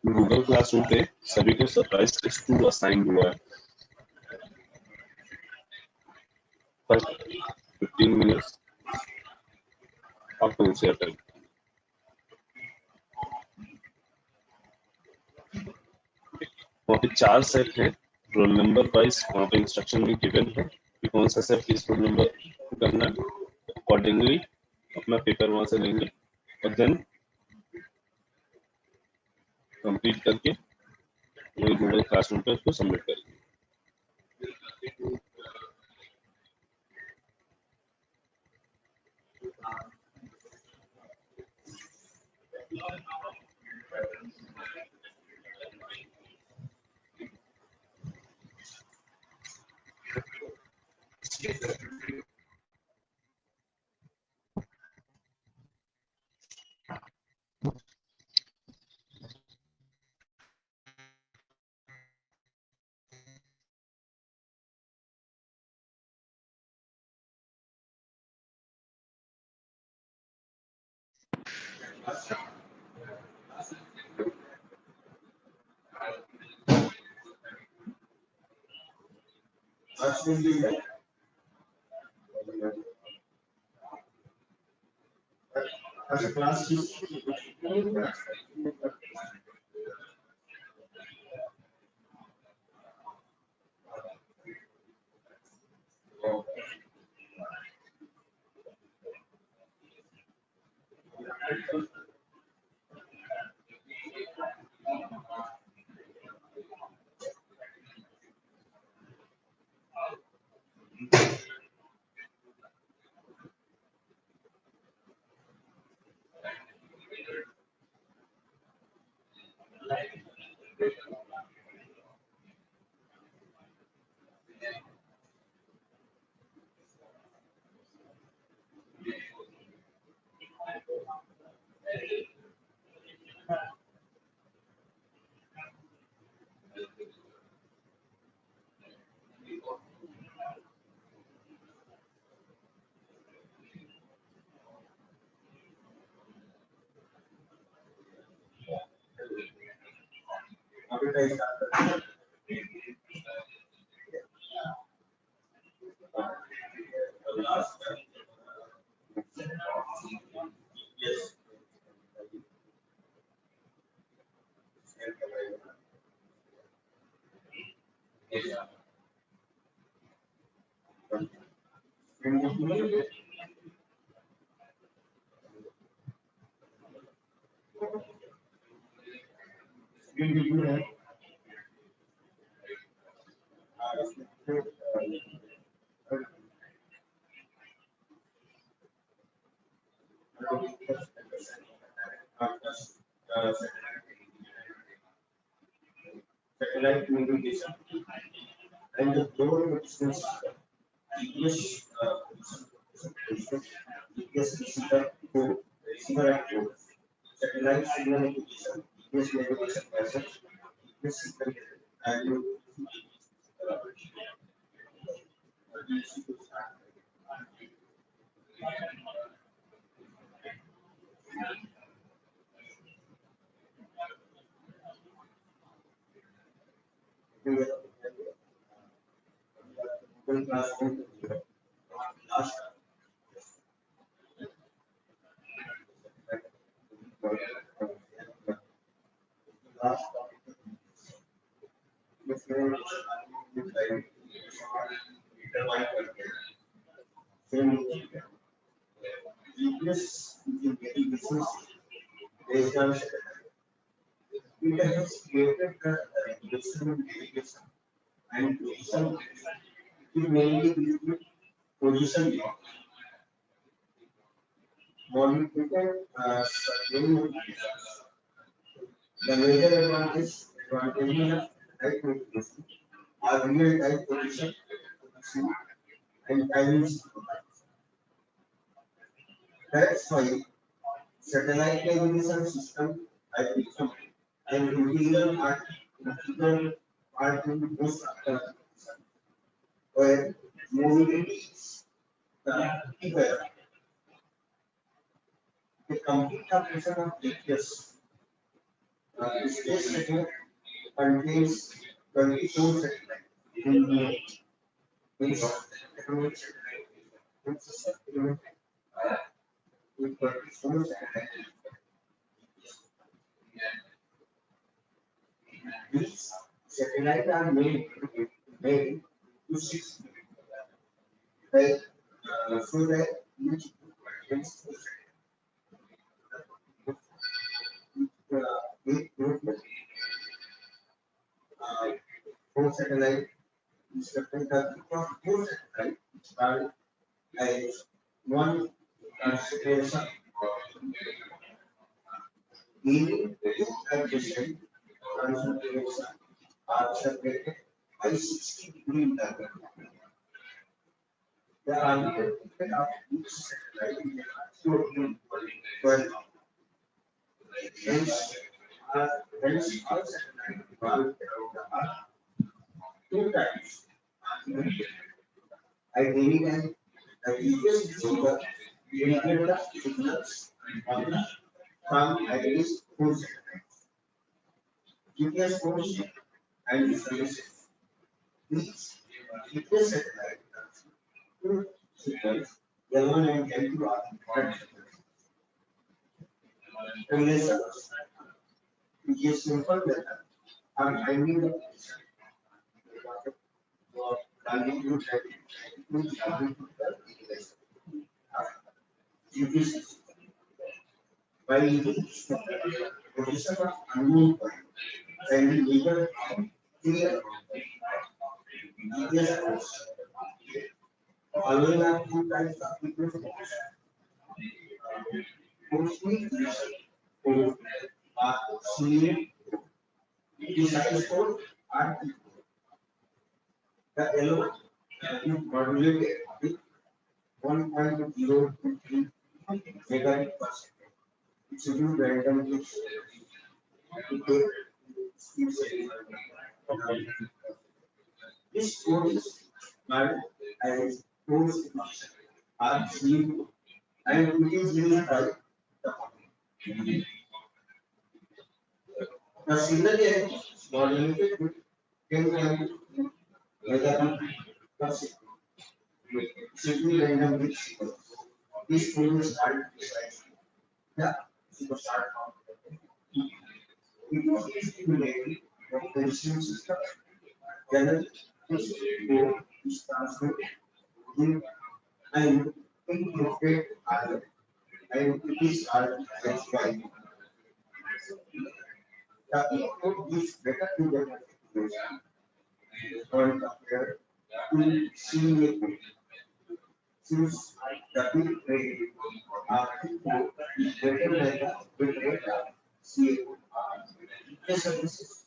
Google classroom पे सभी को सरप्राइज टेस्ट 2 असाइन हुआ है। फर्स्ट 15 मिनट्स आपको शेयर करें। वहाँ पे 4 सेट है, रोल नंबर वाइज वहाँ पे इंस्ट्रक्शन भी गिवन है कि कौन सा सेट किस रोल नंबर करना है। अकॉर्डिंगली अपना पेपर वहाँ से लेंगे और देन कंप्लीट करके वही गूगल क्लासरूम पे उसको सबमिट करेंगे। Satellite communication and the global business GPS GPS receiver code, receiver and code, satellite signal acquisition, GPS navigation message, GPS signal and Google Classroom last last GPS is business based on it has created the regulation navigation and position it mainly between position modified surveying. The major advantages of type navigation are real time position and timing synchronize. That's why satellite navigation system I become an integral part in most applications where mobility is key parameter. The complete operation of GPS space setting contains 24 satellites in the base of economic satellite with 24 satellites. These satellites are made to 6 like so that each contains eight four satellite instructing the four satellite are as one constellation meaning two adjacent constellations are separated by 60-degree interval. The argument of each satellite is to 12. Hence, hence all satellites revolve around the Earth two times. Ideally, then, the GPS receiver will get the signals on the from at least four satellites. GPS phones and services. These GPS satellites two signals, L1 and L2 are important relations. Which is simple method are finding the finding root GPS by using position of unknown point and the legal clear GPS course. Allowing us two types of people mostly for senior design code and the yellow you modulate with 1.023 megabit per second. It's a new randomly to take speed setting. This code is marked as force function RCU and it is used by the public. The signal is modulated with 10 megabit per second. Simply random bit sequence. This code is hard precisely. Yeah, so start from it was stimulated from the receiving system. Then this code is transmitted in and encrypted either and it is as by the input gives better to the information when compared to seeing it since the bit rate input is better than the bit rate of CA. This services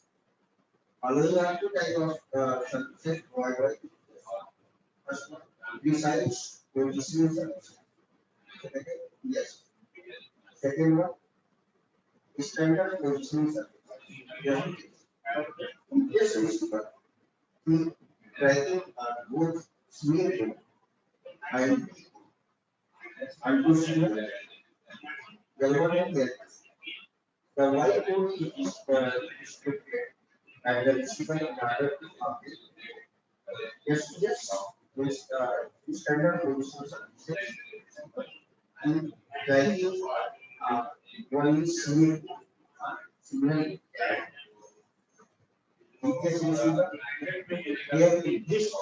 allowing us to type of services provided by customer besides the receiving service. Yes. Second one, standard positioning service. Yes. Yes, receiver. The tracking are both smear and undo galvanic. The white code is restricted and the receiver order to update. Yes, yes, with standard position services and values one is signal because receiver here this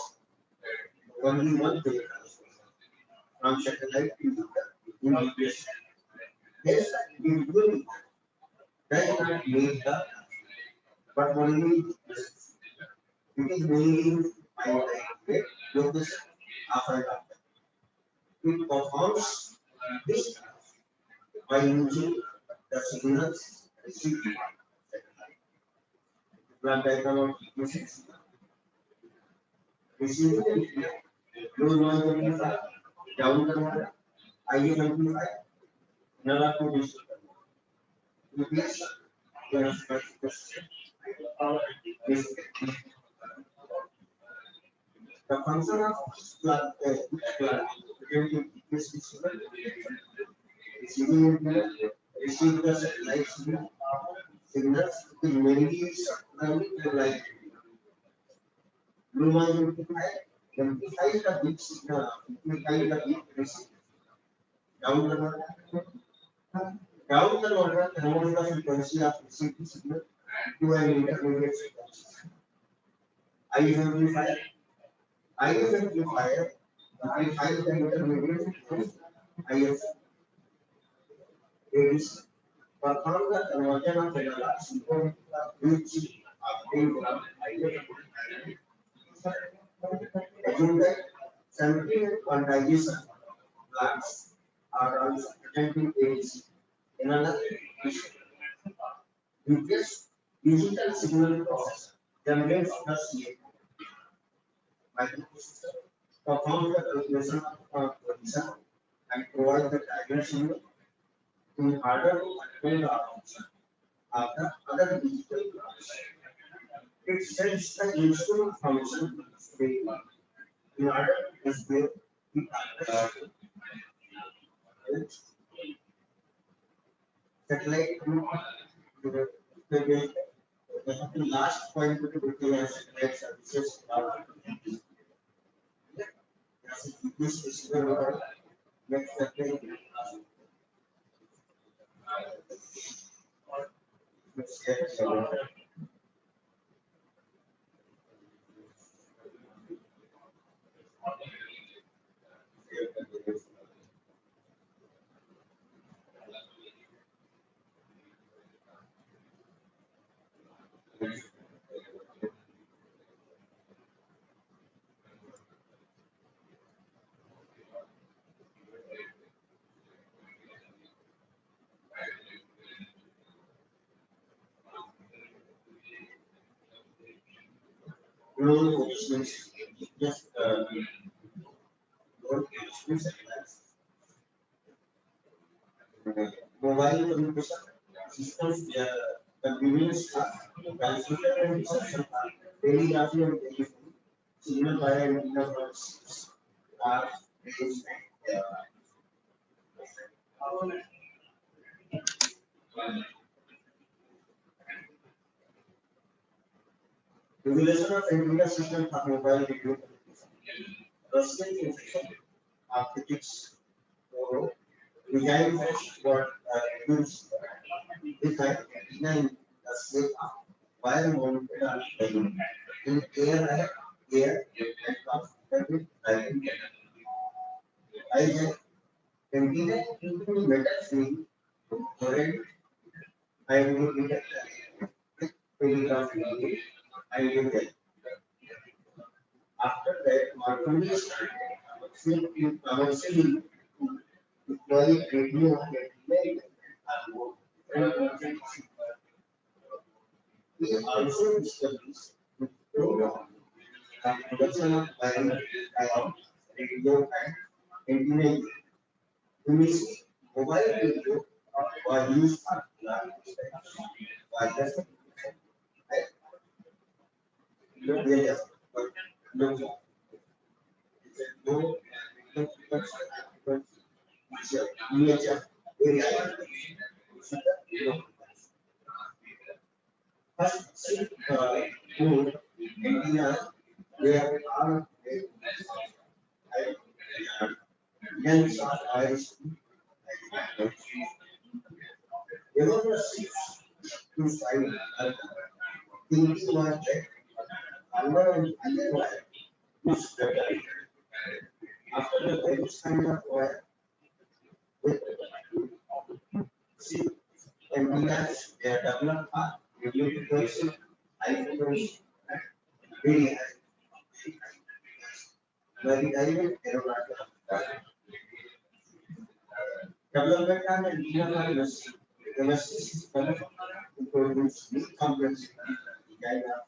only one data from satellite to the GPS. Yes, we will does not make the but only it is mainly used by the location after that. It performs this by using the signals received plan diagram of receiving low noise amplifier, down converter, IF amplifier, analog to digital. Replace the function of plug receiving receive the light signals is mainly surrounding the light. Blue noise amplify the bit signal, amplify the bit receive. Down converter converts the frequency of receiving signal to an intermediate frequency. IF amplifier amplifies the intermediate frequency. IF is perform the conversion of analog signal which obtained from IF. Assume that sampling and quantization blocks are also present in ADC. In another issue, replace digital signal processor generates the CA microprocessor, perform the calculation of position and provide the target signal in order to control the output of the other digital blocks. It sends the instrument function statement in order to display the target signal. Satellite the last point to be satellite services are this is the next satellite. Let's get started. Role options just role options mobile communication systems convenience transmitter and reception telegraphy and telephone signal via antenna are used. Regulation of antenna system for mobile radio communication. Rusting infection architects or design for reduce this type design the shape of wire mounted on balloon in air and transported driving. I have antenna into metal frame current I will detect telegraph relay I will get. After that, Marconi started commercially deploy radio and he also established the program the production of ion radio and antenna. Initially, mobile radio was used for wireless communication. No, VHF area. First, mode antenna where are lens of iris. There were six to five thinking was that Alva and Alva was better. After the British kind of with see antennas they are developed for radio frequency, high frequency, very high. Very direct aeronautic development and antenna industry. The industry is developed to produce new complex design of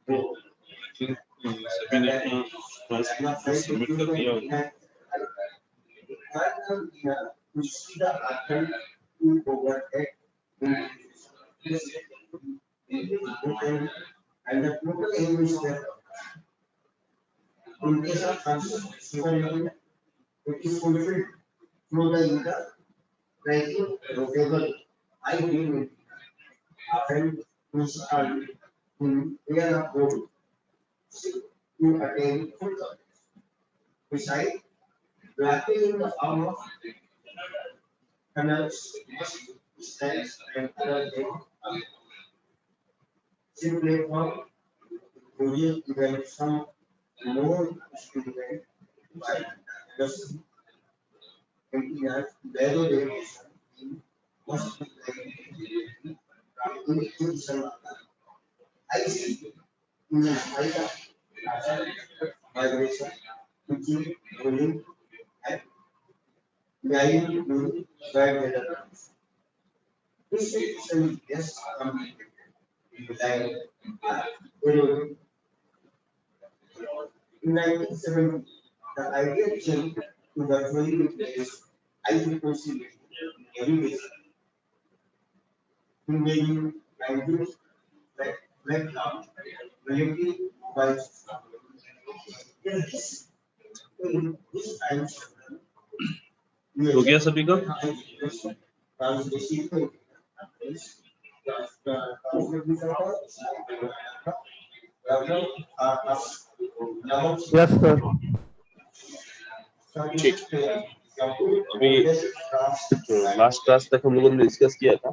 सभी ने submit कर दिया होगा। And the total aim is that in case of transition, it is fulfilled through the interwriting rotatable I and installed in real code to attain full coverage. Besides, wrapping in the form of canals, stands, and other simply form Google even some more student by just validation must be I see in the vibration to keep moving and guide you guide the this is yes like in 1970 the idea changed to virtually replace IEEE navigation in making language background relatively mobile system. In this time हो गया सभी का? Yes, sir. ठीक, अभी last class तक हम लोगों ने डिस्कस किया था।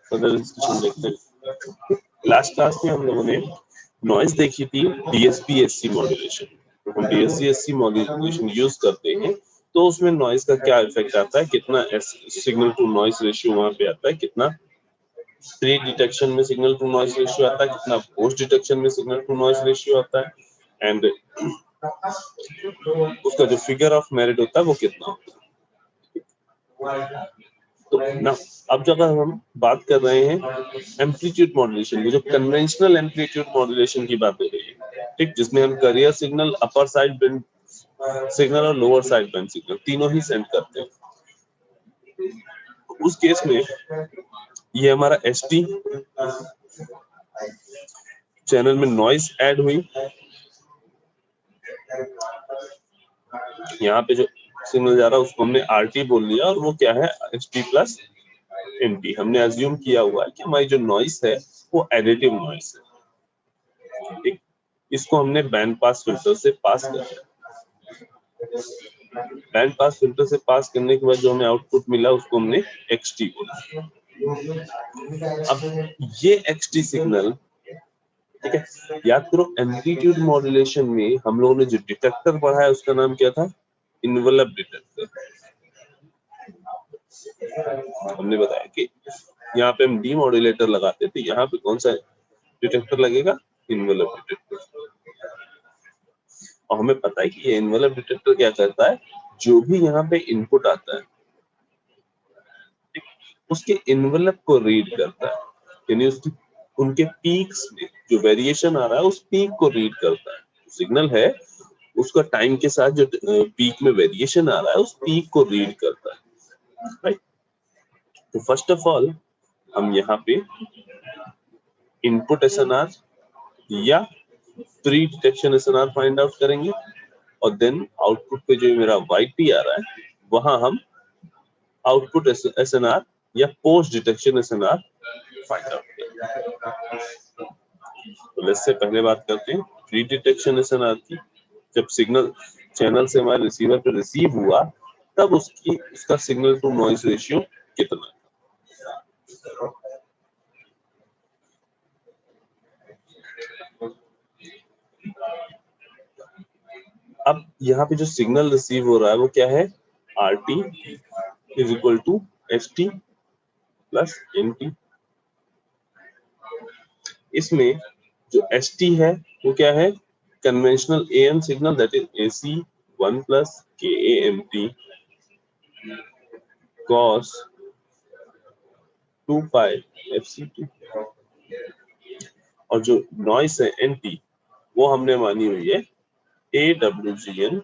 फर्दर डिस्कशन देखते हैं। लास्ट क्लास में हम लोगों ने नॉइज देखी थी DSP-SC मॉड्यूलेशन। तो हम DSP-SC मॉड्यूलेशन यूज करते हैं तो उसमें नॉइज का क्या इफेक्ट आता है, कितना सिग्नल टू नॉइज रेशियो वहां पे आता है, कितना प्री डिटेक्शन में सिग्नल टू नॉइज रेशियो आता है, कितना पोस्ट डिटेक्शन में सिग्नल टू नॉइज रेशियो आता है, एंड उसका जो फिगर ऑफ मेरिट होता है वो कितना होता है। तो ना अब जब हम बात कर रहे हैं एम्पलीट्यूड मॉड्यूलेशन, जो कन्वेंशनल एम्पलीट्यूड मॉड्यूलेशन की बात हो रही है, ठीक, जिसमें हम career signal, upper side band signal और लोअर साइड बैंड सिग्नल तीनों ही सेंड करते हैं। उस केस में ये हमारा ST चैनल में नॉइज ऐड हुई, यहाँ पे जो सिग्नल जा रहा है उसको हमने RT बोल लिया और वो क्या है ST प्लस NT। हमने अज्यूम किया हुआ है कि हमारी जो नॉइज है वो एडिटिव नॉइज है, ठीक। इसको हमने बैंड पास फिल्टर से पास कर दिया। बैंड पास फिल्टर से पास करने के बाद जो हमें आउटपुट मिला उसको हमने XT बोला। अब ये XT सिग्नल, ठीक है, याद करो एम्पलीट्यूड मॉड्यूलेशन में हम लोगों ने जो डिटेक्टर पढ़ा है उसका नाम क्या था, इन्वेलप डिटेक्टर। हमने बताया कि यहाँ पे हम डीमॉड्यूलेटर लगाते थे, यहाँ पे कौन सा डिटेक्टर लगेगा, इन्वेलप डिटेक्टर। और हमें पता है कि ये इन्वेलप डिटेक्टर क्या करता है, जो भी यहाँ पे इनपुट आता है उसके इन्वेलप को रीड करता है, यानी उसकी उनके पीक्स में जो वेरिएशन आ रहा है उस पीक को रीड करता है। सिग्नल है उसका टाइम के साथ जो पीक में वेरिएशन आ रहा है उस पीक को रीड करता है, राइट। तो फर्स्ट ऑफ ऑल हम यहाँ पे इनपुट SNR या pre detection SNR find out करेंगे और देन आउटपुट पे जो मेरा YT आ रहा है वहां हम आउटपुट SNR या post detection SNR find out करेंगे। तो लेट्स से पहले बात करते हैं प्री डिटेक्शन SNR की। जब सिग्नल चैनल से हमारे रिसीवर पे रिसीव हुआ तब उसका सिग्नल टू नॉइज रेशियो कितना है। अब यहाँ पे जो सिग्नल रिसीव हो रहा है वो क्या है, RT is equal to ST plus NT। इसमें जो ST है वो क्या है, conventional AM signal, that is AC 1 plus KAMT cos 2 pi FCT। और जो नॉइस है NT वो हमने मानी हुई है AWGN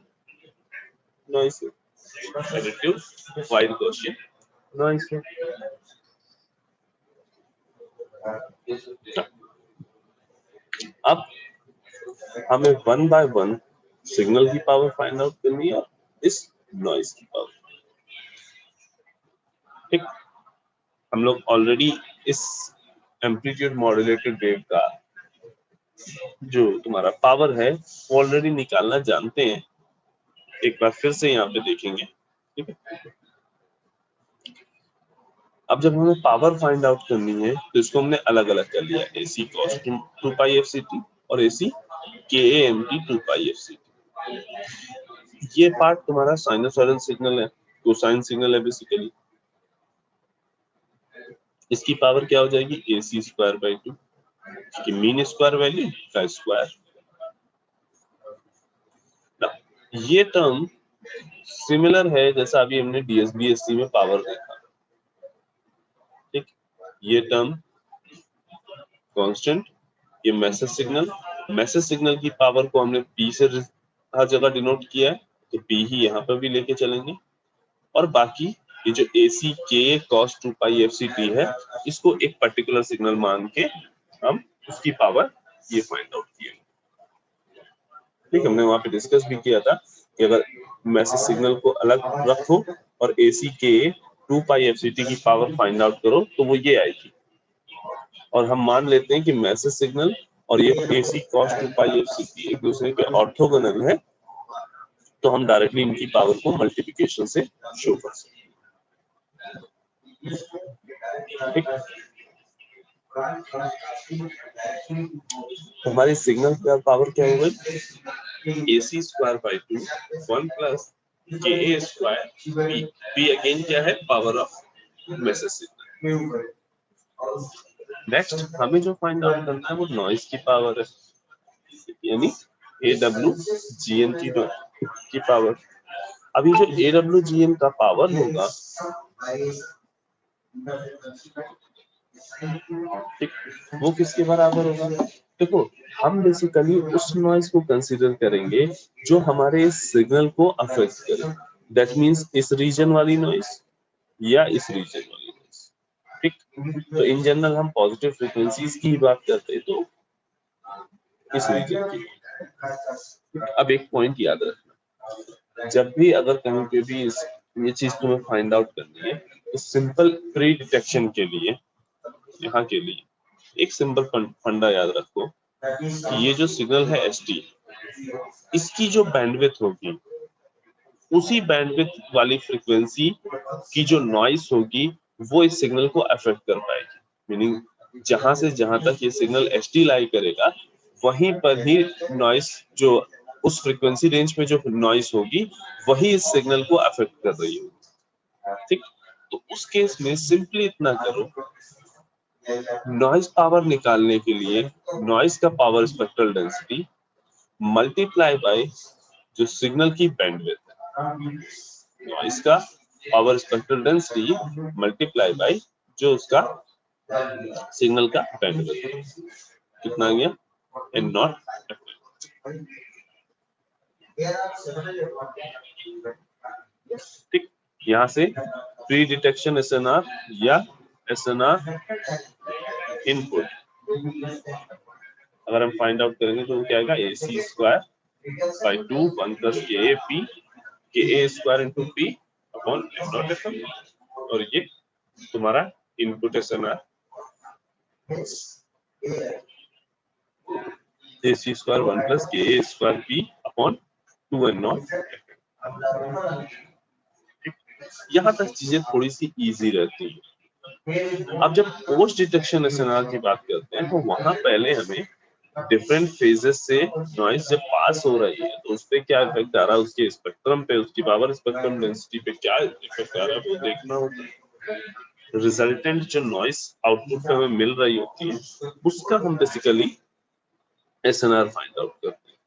नॉइस है, एडिटिव वाइड गॉसियन नॉइस है। अब हमें वन बाय वन सिग्नल की पावर फाइंड आउट करनी है, इस नॉइस की पावर। ठीक, हम लोग ऑलरेडी इस एम्पलीट्यूड मॉड्यूलेटेड वेव का जो तुम्हारा पावर है वो ऑलरेडी निकालना जानते हैं, एक बार फिर से यहाँ पे देखेंगे। ठीक है, अब जब हमें पावर फाइंड आउट करनी है तो इसको हमने अलग अलग कर लिया, AC cos 2 पाई FCT और AC KAMT 2 पाई FCT। ये पार्ट तुम्हारा साइनसॉइडल सिग्नल है, कोसाइन सिग्नल है बेसिकली। इसकी पावर क्या हो जाएगी, AC स्क्वायर बाई 2, कि मीन स्क्वायर वैल्यू का स्क्वायर। ये टर्म सिमिलर है जैसा अभी हमने DSBSC में पावर देखा। ठीक, ये टर्म कांस्टेंट, ये मैसेज सिग्नल की पावर को हमने P से हर जगह डिनोट किया है, तो P ही यहाँ पर भी लेके चलेंगे। और बाकी ये जो AC K cos 2 pi FCT है, इसको एक पर्टिकुलर सिग्नल मान के हम उसकी पावर ये फाइंड आउट किए। ठीक, हमने वहां पे डिस्कस भी किया था कि अगर मैसेज सिग्नल को अलग रखो और AC के 2 पाई FCT की पावर फाइंड आउट करो तो वो ये आएगी। और हम मान लेते हैं कि मैसेज सिग्नल और ये AC cos 2 पाई FCT एक दूसरे के ऑर्थोगोनल है, तो हम डायरेक्टली इनकी पावर को मल्टीप्लिकेशन से शो कर सकते हैं। ठीक, हमारी सिग्नल का पावर क्या होगा, AC square by 2 1 plus KA square P again क्या है, power of message signal. Next हमें जो फाइंड आउट करना है वो नॉइस की पावर है, यानी AWGN की पावर। अभी जो AWGN का पावर होगा, ठीक, वो किसके बराबर होगा। देखो, हम बेसिकली उस नॉइस को कंसीडर करेंगे जो हमारे सिग्नल को अफेक्ट करे। दैट मींस इस रीजन वाली नॉइस या इस रीजन वाली नॉइस। ठीक, तो इन जनरल हम पॉजिटिव फ्रीक्वेंसीज की बात करते हैं तो इस रीजन की। अब एक पॉइंट याद रखना, जब भी अगर कहीं पे भी ये चीज तुम्हें फाइंड आउट करनी है तो सिंपल प्री डिटेक्शन के लिए, यहाँ के लिए एक सिंपल फंडा याद रखो कि ये जो सिग्नल है ST, इसकी जो बैंडविड्थ होगी उसी बैंडविड्थ वाली फ्रीक्वेंसी की जो नॉइस होगी वो इस सिग्नल को अफेक्ट कर पाएगी। मीनिंग जहां से जहां तक ये सिग्नल ST लाई करेगा वहीं पर ही नॉइस, जो उस फ्रीक्वेंसी रेंज में जो नॉइस होगी वही इस सिग्नल को अफेक्ट कर रही होगी। ठीक, तो उस केस में सिंपली इतना करो, नॉइस पावर निकालने के लिए नॉइस का power spectral density multiply by जो सिग्नल की बैंडविड्थ है, नॉइस का power spectral density multiply by जो उसका सिग्नल का बैंडविड्थ है, कितना आ गया, एन नॉट। ठीक, यहाँ से प्री डिटेक्शन SNR या SNR इनपुट अगर हम फाइंड आउट करेंगे तो क्या आएगा, AC square by 2 1 plus KA square into P upon F, और ये तुम्हारा input SNR AC square 1 plus KA square P upon 2N0। यहाँ तक चीजें थोड़ी सी इजी रहती है। अब जब पोस्ट डिटेक्शन SNR की बात करते हैं तो वहां पहले हमें डिफरेंट फेजेस से नॉइस जब पास हो रही है तो उस पर क्या इफेक्ट आ रहा है, उसके स्पेक्ट्रम पे, उसकी पावर स्पेक्ट्रम डेंसिटी पे क्या इफेक्ट आ रहा है वो देखना होगा। रिजल्टेंट जो नॉइस आउटपुट पे हमें मिल रही होती है उसका हम बेसिकली SNR फाइंड आउट करते हैं।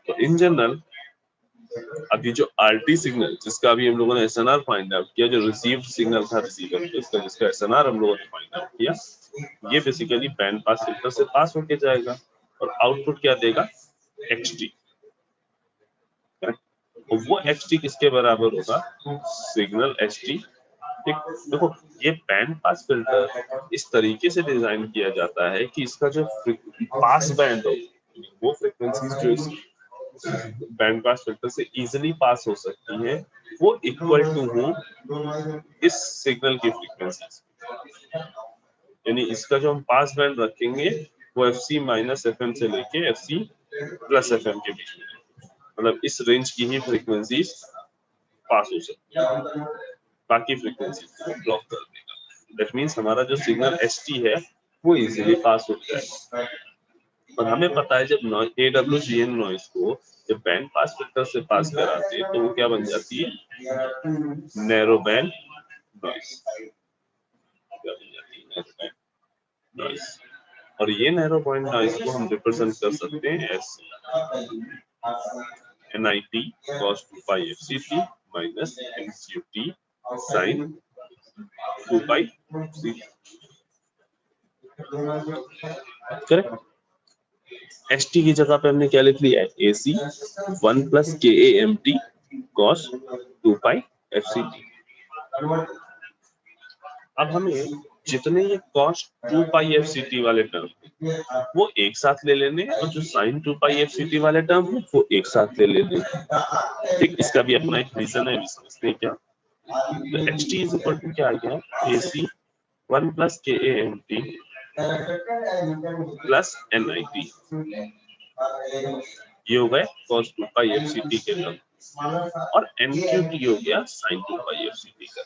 तो इन जनरल अब ये जो आरटी सिग्नल जिसका अभी हम लोगों ने एसएनआर फाइंड आउट किया, जो रिसीव्ड सिग्नल था रिसीवर पे, इसका जिसका एसएनआर हम लोगों ने फाइंड आउट किया, ये बेसिकली बैंड पास फिल्टर से पास होके जाएगा और आउटपुट क्या देगा, XT। और वो XT किसके बराबर होगा, सिग्नल HT। ठीक, देखो ये बैंड पास फिल्टर इस तरीके से डिजाइन किया जाता है कि इसका जो पास बैंड हो, वो फ्रीक्वेंसीज जो इस बैंड पास फिल्टर से इजीली पास हो सकती है, वो इक्वल टू हो इस सिग्नल की फ्रीक्वेंसी। यानी इसका जो हम पास बैंड रखेंगे वो FC माइनस FM से लेके FC प्लस FM के बीच में, मतलब इस रेंज की ही फ्रीक्वेंसीज पास हो सकती है, बाकी फ्रीक्वेंसीज को ब्लॉक कर देगा। दैट मींस हमारा जो सिग्नल ST है वो इजीली पास हो जाएगा। और हमें पता है जब AWGN नॉइज को जब बैंड पास फिल्टर से पास कराते हैं तो वो क्या बन जाती है, नैरो बैंड नॉइज। क्या बन जाती है, नैरो बैंड नॉइज। और ये नैरो बैंड नॉइज को हम रिप्रेजेंट कर सकते हैं S NIT cos 2 pi FCT minus MCT sin 2 pi FCT। Correct. ST की जगह पे हमने क्या लिख लिया है, AC 1 plus KAMT cos 2 pi FCT। अब हमें जितने ये cos 2 pi FCT वाले टर्म वो एक साथ ले लेने और जो sin 2 pi FCT वाले टर्म है वो एक साथ ले लेने। ठीक, इसका भी अपना एक रीजन है, समझते हैं क्या। तो HT इज इक्वल टू क्या आ गया, AC 1 plus KAMT plus NIT, ये हो गए cos 2 pi FCT के टर्म, और MQT हो गया sin 2 pi FCT का।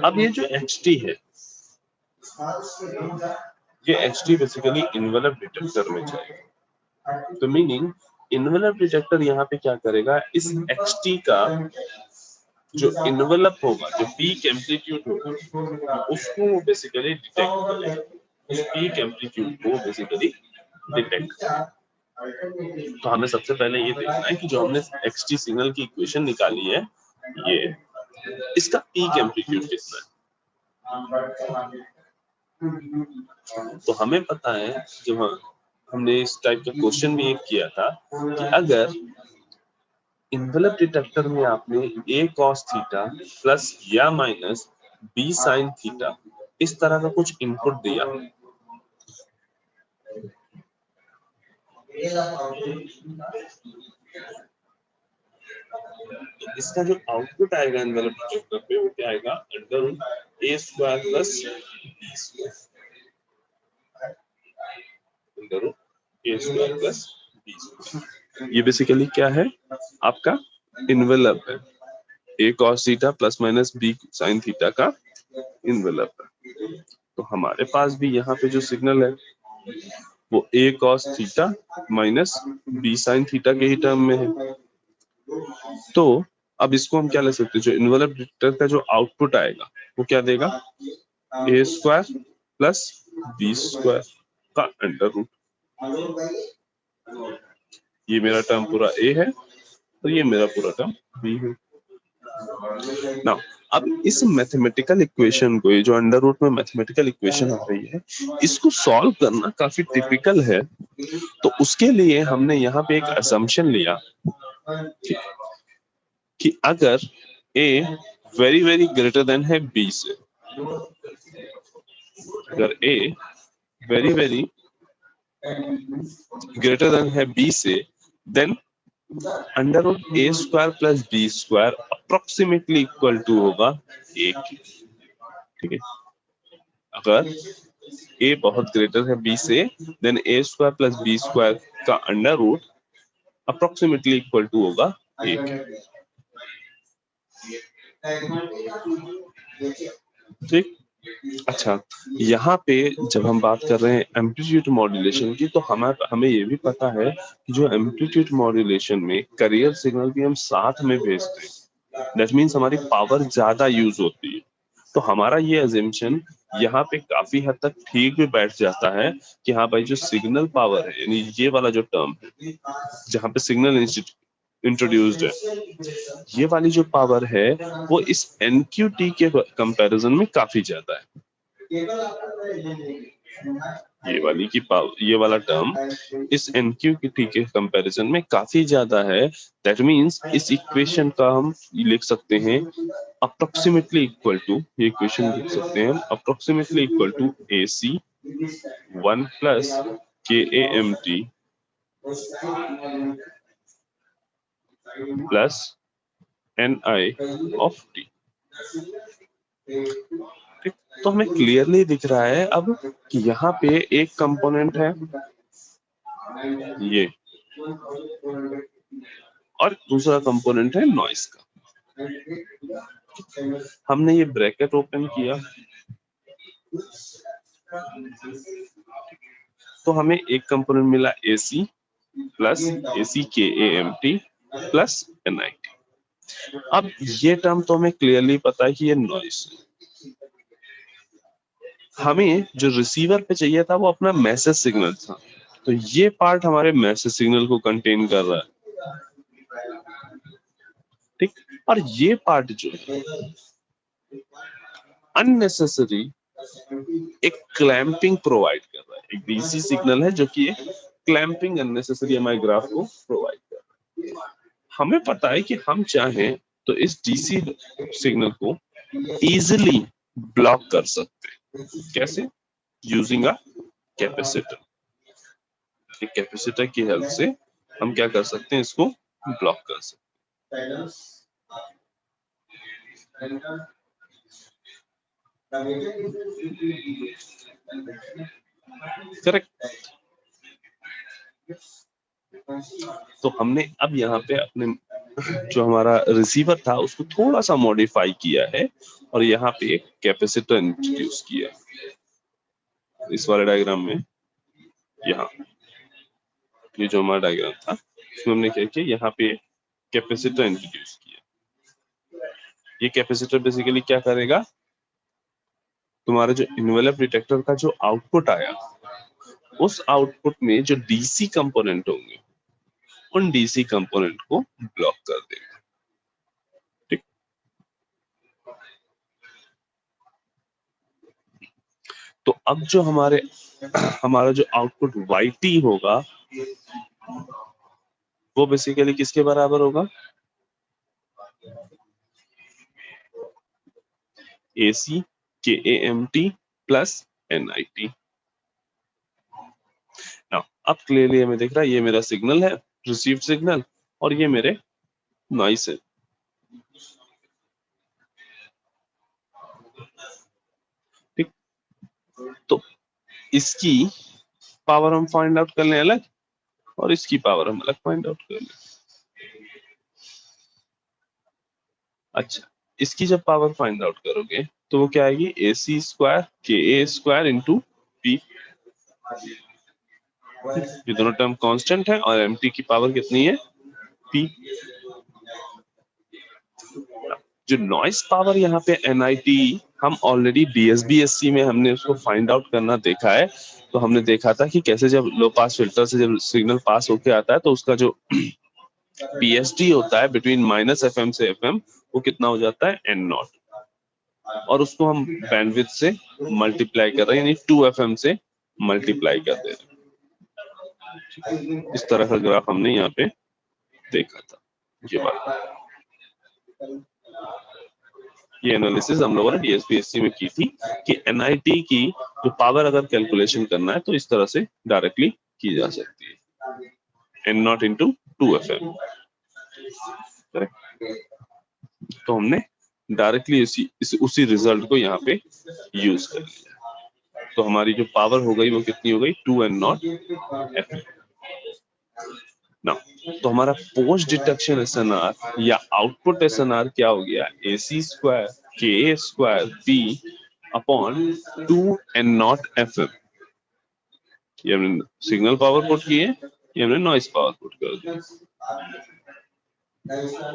अब ये जो HT है, ये HT बेसिकली इन्वेलप डिटेक्टर में जाएगा। तो मीनिंग इन्वेलप डिटेक्टर यहाँ पे क्या करेगा, इस XT का जो इन्वेलप होगा, जो पीक एम्पलीट्यूड होगा, उसको बेसिकली डिटेक्ट करेगा, उस पीक एम्पलीट्यूड को बेसिकली डिटेक्ट करेगा। तो हमें सबसे पहले ये देखना है कि जो हमने XT सिग्नल की इक्वेशन निकाली है, ये इसका पीक एम्पलीट्यूड कितना है। तो हमें पता है, जब हमने इस टाइप का क्वेश्चन भी एक किया था कि अगर इन्वेलप डिटेक्टर में आपने A cos थीटा प्लस या माइनस B sin थीटा इस तरह का कुछ इनपुट दिया, तो इसका जो आउटपुट आएगा इन्वेलप डिटेक्टर पे वो क्या आएगा, under A square plus B square, under A square plus B square. ये बेसिकली क्या है, आपका इन्वेलप है, A cos theta plus minus B sin theta का इन्वेलप है। तो हमारे पास भी यहाँ पे जो सिग्नल है वो A cos theta minus B sin theta के ही टर्म में है। तो अब इसको हम क्या ले सकते हैं, जो इन्वेलप डिटेक्टर का जो आउटपुट आएगा वो क्या देगा, A square plus B square का अंडर रूट। ये मेरा टर्म पूरा A है और ये मेरा पूरा टर्म B है। नाउ अब इस मैथमेटिकल इक्वेशन को, ये जो अंडर रूट में मैथमेटिकल इक्वेशन आ रही है, इसको सॉल्व करना काफी टिपिकल है। तो उसके लिए हमने यहाँ पे एक असम्पशन लिया कि अगर A very very greater than है B से, अगर A very very greater than है B से, then under root A square plus B square approximately equal to होगा 1। ठीक है, अगर A बहुत ग्रेटर है B से, then A square plus B square का under root approximately equal to होगा 1। ठीक, अच्छा, यहाँ पे जब हम बात कर रहे हैं एम्पलीट्यूड मॉड्यूलेशन की, तो हमें ये भी पता है कि जो एम्पलीट्यूड मॉड्यूलेशन में कैरियर सिग्नल भी हम साथ में भेजते हैं, दैट मीन्स हमारी पावर ज्यादा यूज होती है। तो हमारा ये अजम्पशन यहाँ पे काफी हद तक ठीक भी बैठ जाता है कि हाँ भाई जो सिग्नल पावर है, यानी ये वाला जो टर्म है जहाँ पे सिग्नल इंट्रोड्यूस्ड है, ये वाली जो पावर है वो इस NQT के कंपैरिजन में काफी ज्यादा है। ये वाला टर्म इस NQT के कंपैरिजन में काफी ज्यादा है। दैट मीन्स इस इक्वेशन का हम लिख सकते हैं अप्रोक्सीमेटली इक्वल टू, ये इक्वेशन लिख सकते हैं approximately equal to AC 1 plus KAMT plus NI of T। ठीक, तो हमें क्लियरली दिख रहा है अब कि यहाँ पे एक कंपोनेंट है ये और दूसरा कंपोनेंट है नॉइस का। हमने ये ब्रैकेट ओपन किया तो हमें एक कंपोनेंट मिला AC plus AC KAMT plus NIT। अब ये टर्म तो हमें क्लियरली पता है कि ये नॉइस है। हमें जो रिसीवर पे चाहिए था वो अपना मैसेज सिग्नल था, तो ये पार्ट हमारे मैसेज सिग्नल को कंटेन कर रहा है। ठीक, और ये पार्ट जो है अननेसेसरी एक क्लैंपिंग प्रोवाइड कर रहा है। एक DC सिग्नल है जो कि एक क्लैंपिंग अननेसेसरी हमारे ग्राफ को प्रोवाइड कर रहा है। हमें पता है कि हम चाहें तो इस DC सिग्नल को इजीली ब्लॉक कर सकते हैं। कैसे? Using a capacitor. एक कैपेसिटर की हेल्प से हम क्या कर सकते हैं, इसको ब्लॉक कर सकते हैं। करेक्ट। तो हमने अब यहाँ पे अपने जो हमारा रिसीवर था उसको थोड़ा सा मॉडिफाई किया है और यहाँ पे एक कैपेसिटर इंट्रोड्यूस किया है। इस वाले डायग्राम में यहाँ ये जो हमारा डायग्राम था उसमें हमने क्या किया, यहाँ पे कैपेसिटर इंट्रोड्यूस किया। ये कैपेसिटर बेसिकली क्या करेगा, तुम्हारा जो इन्वेलप डिटेक्टर का जो आउटपुट आया उस आउटपुट में जो DC कंपोनेंट होंगे उन DC कंपोनेंट को ब्लॉक कर देगा। ठीक, तो अब जो हमारा जो आउटपुट YT होगा वो बेसिकली किसके बराबर होगा, AC KAMT प्लस NIT। अब क्लियरली हमें दिख रहा है ये मेरा सिग्नल है, रिसीव्ड सिग्नल, और ये मेरे नॉइस है। ठीक, तो इसकी पावर हम फाइंड आउट कर लें अलग और इसकी पावर हम अलग फाइंड आउट कर लें। अच्छा, इसकी जब पावर फाइंड आउट करोगे तो वो क्या आएगी, AC square KA square into P। ये दोनों टर्म कांस्टेंट है और MT की पावर कितनी है, P। जो नॉइस पावर यहाँ पे NIT, हम ऑलरेडी DSB-SC में हमने उसको फाइंड आउट करना देखा है। तो हमने देखा था कि कैसे जब लो पास फिल्टर से जब सिग्नल पास होके आता है तो उसका जो PSD होता है बिटवीन -FM से FM, वो कितना हो जाता है N0, और उसको हम बैंडविड्थ से मल्टीप्लाई कर रहे हैं, यानी 2FM से मल्टीप्लाई कर दे रहे हैं। इस तरह का ग्राफ हमने यहाँ पे देखा था। ये एनालिसिस हम लोगों ने DSB-SC में की थी कि NIT की जो पावर अगर कैलकुलेशन करना है तो इस तरह से डायरेक्टली की जा सकती है, N0 इंटू 2FM। तो हमने डायरेक्टली उसी रिजल्ट को यहाँ पे यूज कर लिया। तो हमारी जो पावर हो गई वो कितनी हो गई, 2N0 FM। ना, तो हमारा पोस्ट डिटेक्शन SNR या आउटपुट SNR क्या हो गया, AC square KA square P upon 2N0 FM। ये हमने सिग्नल पावर पुट की है, ये हमने नॉइस पावर पुट कर दिया।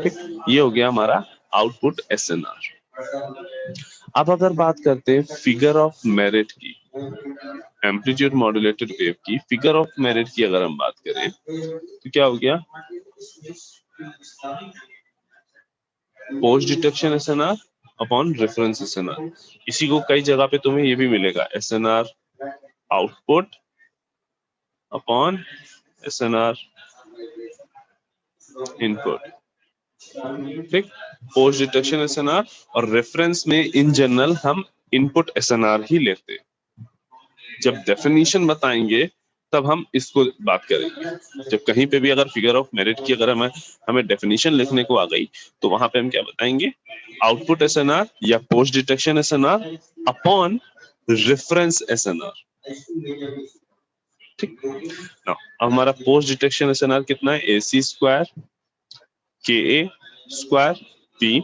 ठीक, ये हो गया हमारा आउटपुट SNR। अब अगर बात करते हैं फिगर ऑफ मेरिट की, एम्पलीट्यूड मॉड्यूलेटेड वेव की फिगर ऑफ मेरिट की अगर हम बात करें तो क्या हो गया, post detection SNR upon reference SNR. इसी को कई जगह पे तुम्हें ये भी मिलेगा, SNR output upon SNR input. ठीक, पोस्ट डिटेक्शन एसएनआर और रेफरेंस में इन जनरल हम इनपुट एसएनआर ही लेते हैं। जब डेफिनेशन बताएंगे तब हम इसको बात करेंगे। जब कहीं पे भी अगर फिगर ऑफ मेरिट की अगर हमें डेफिनेशन लिखने को आ गई तो वहां पे हम क्या बताएंगे, आउटपुट एसएनआर या post detection SNR upon reference SNR. ठीक, अब हमारा पोस्ट डिटेक्शन एसएनआर कितना है, AC square KA square P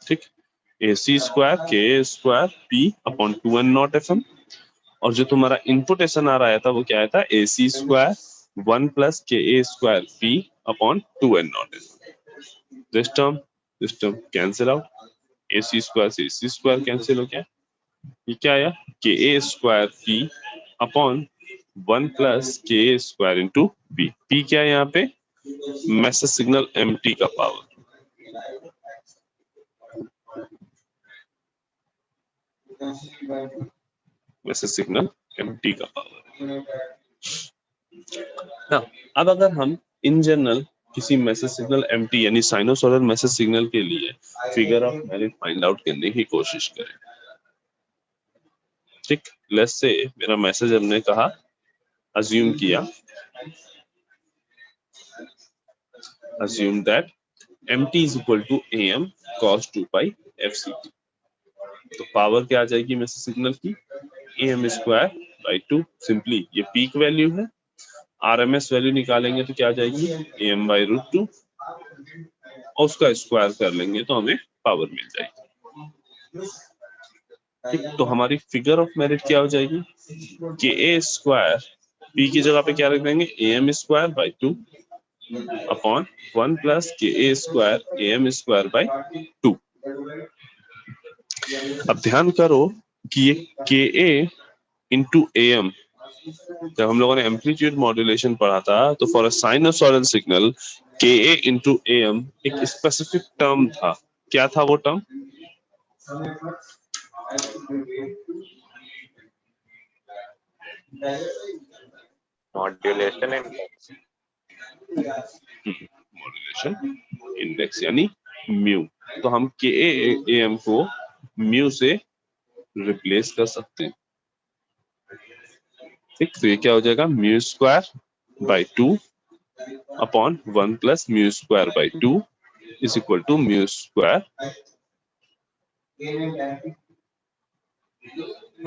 ठीक, AC square KA square P upon 2N not FM। और जो तुम्हारा इनपुट एसएनआर आया था वो क्या आया था, AC square 1 plus KA square P upon 2N not FM। This term cancel out, AC square से AC स्क्वायर कैंसिल हो गया, ये क्या आया, KA square P upon 1 plus KA square into P। P क्या है यहाँ पे, मैसेज सिग्नल MT का पावर। मैसेज सिग्नल MT का पावर। अब अगर हम इन जनरल किसी मैसेज सिग्नल MT यानी साइनोसॉइडल मैसेज सिग्नल के लिए figure of merit find out करने की कोशिश करें। ठीक, लेट्स से मेरा मैसेज हमने कहा, अज्यूम किया, assume that MT is equal to AM cos 2 pi FCT। तो पावर क्या आ जाएगी मैसेज सिग्नल की, AM स्क्वायर बाई 2। सिंपली ये पीक वैल्यू है, RMS वैल्यू निकालेंगे तो क्या आ जाएगी, AM बाई रूट 2 और उसका स्क्वायर कर लेंगे तो हमें पावर मिल जाएगी। ठीक, तो हमारी फिगर ऑफ मेरिट क्या हो जाएगी, KA स्क्वायर P की जगह पे क्या रख देंगे, AM square by 2 upon 1 plus KA square AM square by 2। अब ध्यान करो कि ये KA इंटू AM, जब हम लोगों ने एम्पलीट्यूड मॉड्यूलेशन पढ़ा था तो for a sinusoidal signal KA into AM एक स्पेसिफिक टर्म था। क्या था वो term, modulation index. Modulation index यानी म्यू। तो हम KA AM को म्यू से रिप्लेस कर सकते हैं। ठीक, तो ये क्या हो जाएगा, mu square by 2 upon 1 plus mu square by 2 is equal to mu square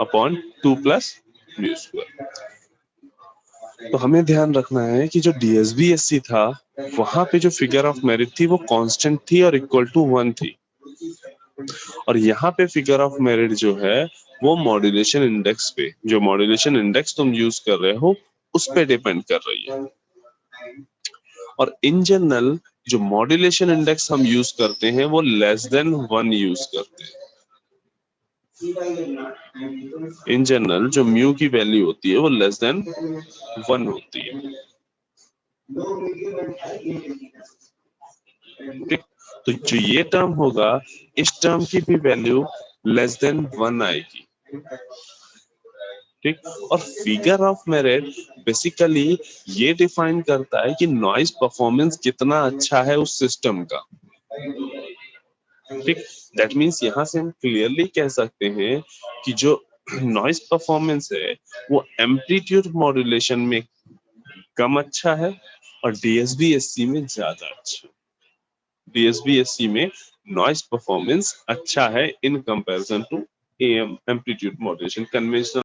upon 2 plus mu square. तो हमें ध्यान रखना है कि जो DSB-SC था वहां पे जो फिगर ऑफ मेरिट थी वो कांस्टेंट थी और इक्वल टू 1 थी, और यहाँ पे फिगर ऑफ मेरिट जो है वो मॉड्यूलेशन इंडेक्स पे, जो मॉड्यूलेशन इंडेक्स तुम यूज कर रहे हो उस पे डिपेंड कर रही है। और इन जनरल जो मॉड्यूलेशन इंडेक्स हम यूज करते हैं वो लेस देन 1 यूज करते हैं। इन जनरल जो म्यू की वैल्यू होती है वो लेस देन 1 होती है। ठीक, तो जो ये टर्म होगा इस टर्म की भी वैल्यू लेस देन 1 आएगी। ठीक, और फिगर ऑफ मेरिट बेसिकली ये डिफाइन करता है कि नॉइज परफॉर्मेंस कितना अच्छा है उस सिस्टम का। ठीक, दैट मींस यहाँ से हम क्लियरली कह सकते हैं कि जो नॉइज परफॉर्मेंस है वो एम्पलीट्यूड मॉड्यूलेशन में कम अच्छा है और DSB-SC में ज्यादा अच्छा। DSB-SC में नॉइज परफॉर्मेंस अच्छा है in comparison to AM amplitude modulation. Conventional